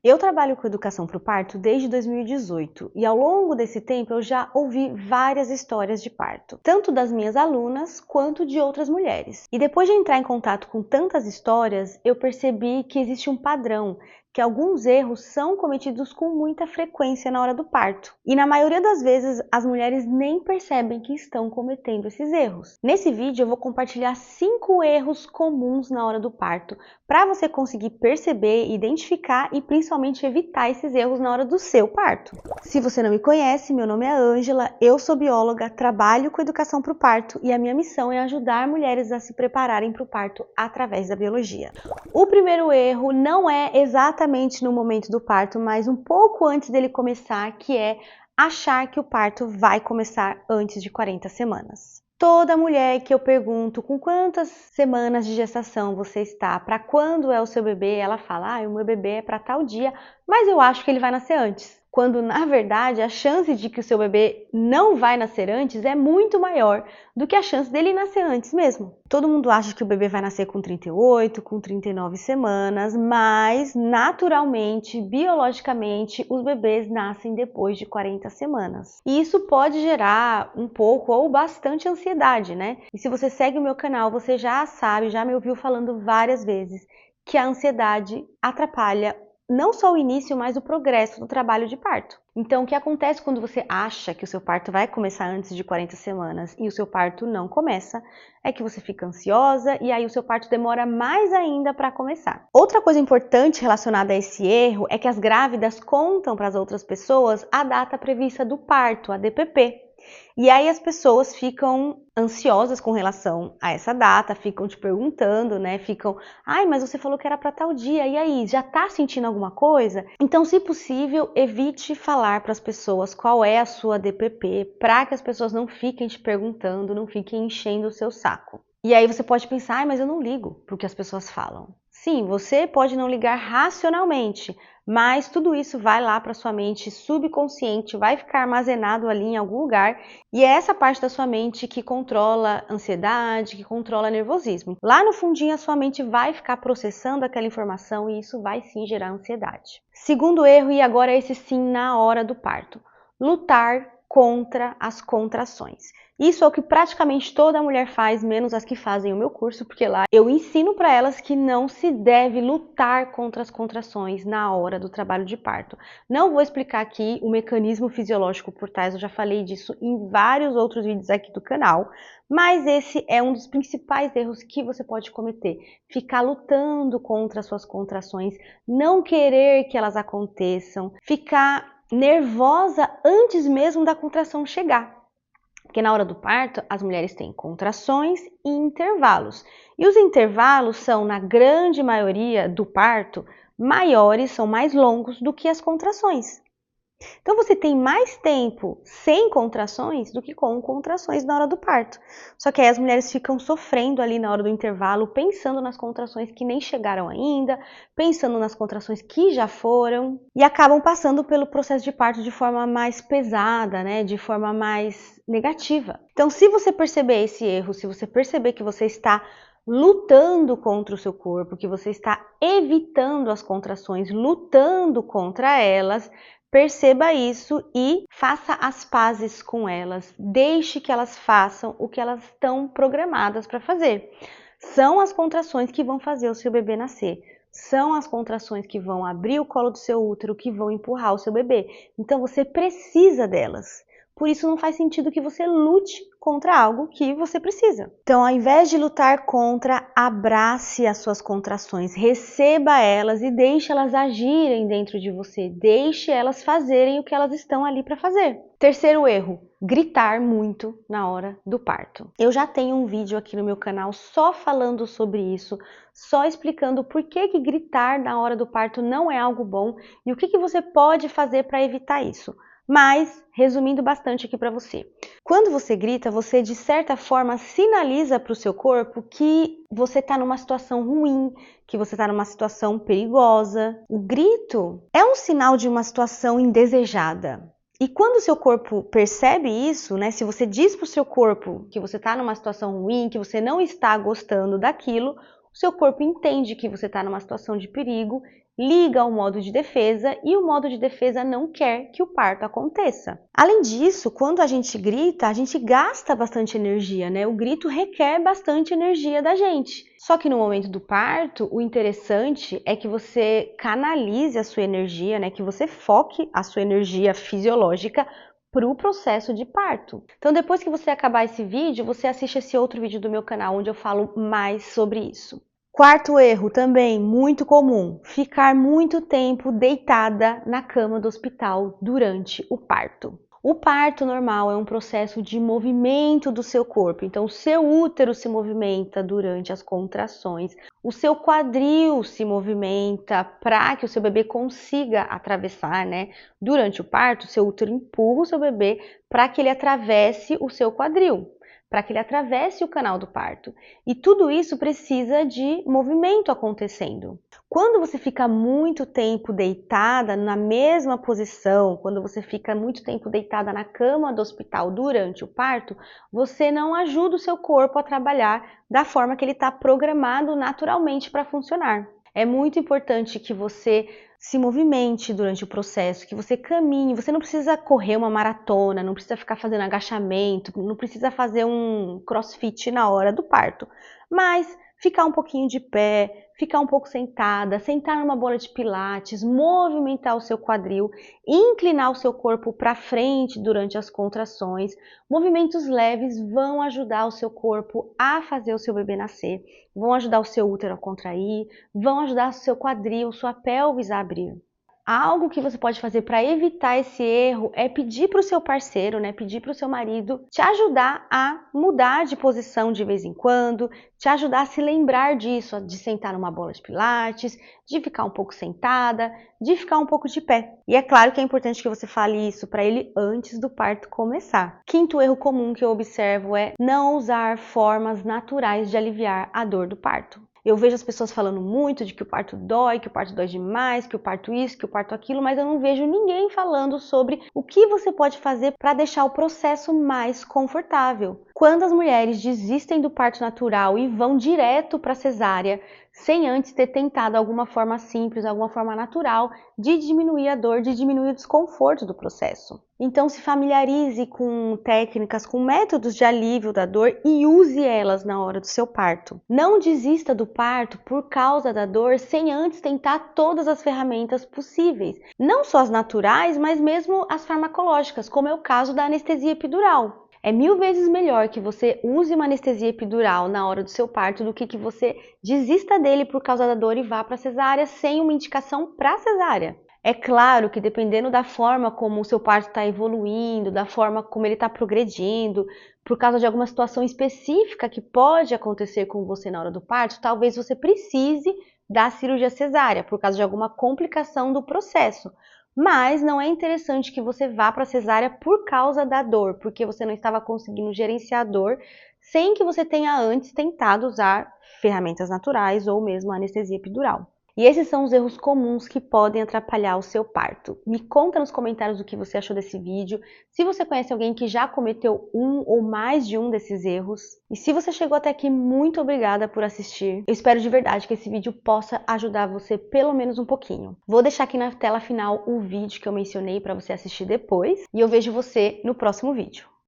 Eu trabalho com educação para o parto desde 2018 e ao longo desse tempo eu já ouvi várias histórias de parto, tanto das minhas alunas quanto de outras mulheres. E depois de entrar em contato com tantas histórias, eu percebi que existe um padrão, que alguns erros são cometidos com muita frequência na hora do parto. E na maioria das vezes as mulheres nem percebem que estão cometendo esses erros. Nesse vídeo eu vou compartilhar 5 erros comuns na hora do parto, para você conseguir perceber, identificar e principalmente evitar esses erros na hora do seu parto. Se você não me conhece, meu nome é Ângela, eu sou bióloga, trabalho com educação para o parto e a minha missão é ajudar mulheres a se prepararem para o parto através da biologia. O primeiro erro não é exatamente no momento do parto, mas um pouco antes dele começar, que é achar que o parto vai começar antes de 40 semanas. Toda mulher que eu pergunto com quantas semanas de gestação você está, para quando é o seu bebê, ela fala, o meu bebê é para tal dia, mas eu acho que ele vai nascer antes. Quando, na verdade, a chance de que o seu bebê não vai nascer antes é muito maior do que a chance dele nascer antes mesmo. Todo mundo acha que o bebê vai nascer com 38, com 39 semanas, mas naturalmente, biologicamente, os bebês nascem depois de 40 semanas. E isso pode gerar um pouco ou bastante ansiedade, né? E se você segue o meu canal, você já sabe, já me ouviu falando várias vezes que a ansiedade atrapalha não só o início, mas o progresso do trabalho de parto. Então, o que acontece quando você acha que o seu parto vai começar antes de 40 semanas e o seu parto não começa, é que você fica ansiosa e aí o seu parto demora mais ainda para começar. Outra coisa importante relacionada a esse erro é que as grávidas contam para as outras pessoas a data prevista do parto, a DPP. E aí as pessoas ficam ansiosas com relação a essa data, ficam te perguntando, né? Ficam, mas você falou que era para tal dia, e aí, já tá sentindo alguma coisa? Então, se possível, evite falar para as pessoas qual é a sua DPP, para que as pessoas não fiquem te perguntando, não fiquem enchendo o seu saco. E aí você pode pensar, mas eu não ligo pro que as pessoas falam. Sim, você pode não ligar racionalmente, mas tudo isso vai lá para sua mente subconsciente, vai ficar armazenado ali em algum lugar, e é essa parte da sua mente que controla ansiedade, que controla nervosismo. Lá no fundinho a sua mente vai ficar processando aquela informação e isso vai sim gerar ansiedade. Segundo erro, e agora esse sim na hora do parto, lutar contra as contrações. Isso é o que praticamente toda mulher faz, menos as que fazem o meu curso, porque lá eu ensino para elas que não se deve lutar contra as contrações na hora do trabalho de parto. Não vou explicar aqui o mecanismo fisiológico por trás, eu já falei disso em vários outros vídeos aqui do canal, mas esse é um dos principais erros que você pode cometer. Ficar lutando contra as suas contrações, não querer que elas aconteçam, ficar nervosa antes mesmo da contração chegar. Porque na hora do parto, as mulheres têm contrações e intervalos. E os intervalos são, na grande maioria do parto, maiores, são mais longos do que as contrações. Então você tem mais tempo sem contrações do que com contrações na hora do parto. Só que aí as mulheres ficam sofrendo ali na hora do intervalo, pensando nas contrações que nem chegaram ainda, pensando nas contrações que já foram e acabam passando pelo processo de parto de forma mais pesada, né? De forma mais negativa. Então, se você perceber esse erro, se você perceber que você está lutando contra o seu corpo, que você está evitando as contrações, lutando contra elas, perceba isso e faça as pazes com elas. Deixe que elas façam o que elas estão programadas para fazer. São as contrações que vão fazer o seu bebê nascer. São as contrações que vão abrir o colo do seu útero, que vão empurrar o seu bebê. Então você precisa delas. Por isso não faz sentido que você lute contra algo que você precisa. Então, ao invés de lutar contra, abrace as suas contrações, receba elas e deixe elas agirem dentro de você. Deixe elas fazerem o que elas estão ali para fazer. Terceiro erro, gritar muito na hora do parto. Eu já tenho um vídeo aqui no meu canal só falando sobre isso, só explicando por que gritar na hora do parto não é algo bom e o que você pode fazer para evitar isso. Mas, resumindo bastante aqui para você, quando você grita, você de certa forma sinaliza para o seu corpo que você está numa situação ruim, que você está numa situação perigosa. O grito é um sinal de uma situação indesejada. E quando o seu corpo percebe isso, né, se você diz para o seu corpo que você está numa situação ruim, que você não está gostando daquilo, o seu corpo entende que você está numa situação de perigo liga o modo de defesa e o modo de defesa não quer que o parto aconteça. Além disso, quando a gente grita, a gente gasta bastante energia, né? O grito requer bastante energia da gente. Só que no momento do parto, o interessante é que você canalize a sua energia, né? Que você foque a sua energia fisiológica para o processo de parto. Então, depois que você acabar esse vídeo, você assiste esse outro vídeo do meu canal, onde eu falo mais sobre isso. Quarto erro, também muito comum, ficar muito tempo deitada na cama do hospital durante o parto. O parto normal é um processo de movimento do seu corpo, então o seu útero se movimenta durante as contrações, o seu quadril se movimenta para que o seu bebê consiga atravessar, né? Durante o parto, o seu útero empurra o seu bebê para que ele atravesse o seu quadril, para que ele atravesse o canal do parto. E tudo isso precisa de movimento acontecendo. Quando você fica muito tempo deitada na mesma posição, quando você fica muito tempo deitada na cama do hospital durante o parto, você não ajuda o seu corpo a trabalhar da forma que ele está programado naturalmente para funcionar. É muito importante que você se movimente durante o processo, que você caminhe. Você não precisa correr uma maratona, não precisa ficar fazendo agachamento, não precisa fazer um crossfit na hora do parto, mas ficar um pouquinho de pé, ficar um pouco sentada, sentar numa bola de pilates, movimentar o seu quadril, inclinar o seu corpo para frente durante as contrações. Movimentos leves vão ajudar o seu corpo a fazer o seu bebê nascer, vão ajudar o seu útero a contrair, vão ajudar o seu quadril, sua pelvis a abrir. Algo que você pode fazer para evitar esse erro é pedir para o seu parceiro, né, pedir para o seu marido te ajudar a mudar de posição de vez em quando, te ajudar a se lembrar disso, de sentar numa bola de pilates, de ficar um pouco sentada, de ficar um pouco de pé. E é claro que é importante que você fale isso para ele antes do parto começar. Quinto erro comum que eu observo é não usar formas naturais de aliviar a dor do parto. Eu vejo as pessoas falando muito de que o parto dói demais, que o parto isso, que o parto aquilo, mas eu não vejo ninguém falando sobre o que você pode fazer para deixar o processo mais confortável. Quando as mulheres desistem do parto natural e vão direto para a cesárea, sem antes ter tentado alguma forma simples, alguma forma natural de diminuir a dor, de diminuir o desconforto do processo. Então se familiarize com técnicas, com métodos de alívio da dor e use elas na hora do seu parto. Não desista do parto por causa da dor sem antes tentar todas as ferramentas possíveis. Não só as naturais, mas mesmo as farmacológicas, como é o caso da anestesia epidural. É 1000 vezes melhor que você use uma anestesia epidural na hora do seu parto do que você desista dele por causa da dor e vá para a cesárea sem uma indicação para cesárea. É claro que dependendo da forma como o seu parto está evoluindo, da forma como ele está progredindo, por causa de alguma situação específica que pode acontecer com você na hora do parto, talvez você precise da cirurgia cesárea, por causa de alguma complicação do processo. Mas não é interessante que você vá para a cesárea por causa da dor, porque você não estava conseguindo gerenciar a dor sem que você tenha antes tentado usar ferramentas naturais ou mesmo anestesia epidural. E esses são os erros comuns que podem atrapalhar o seu parto. Me conta nos comentários o que você achou desse vídeo, se você conhece alguém que já cometeu um ou mais de um desses erros. E se você chegou até aqui, muito obrigada por assistir. Eu espero de verdade que esse vídeo possa ajudar você pelo menos um pouquinho. Vou deixar aqui na tela final o vídeo que eu mencionei para você assistir depois. E eu vejo você no próximo vídeo.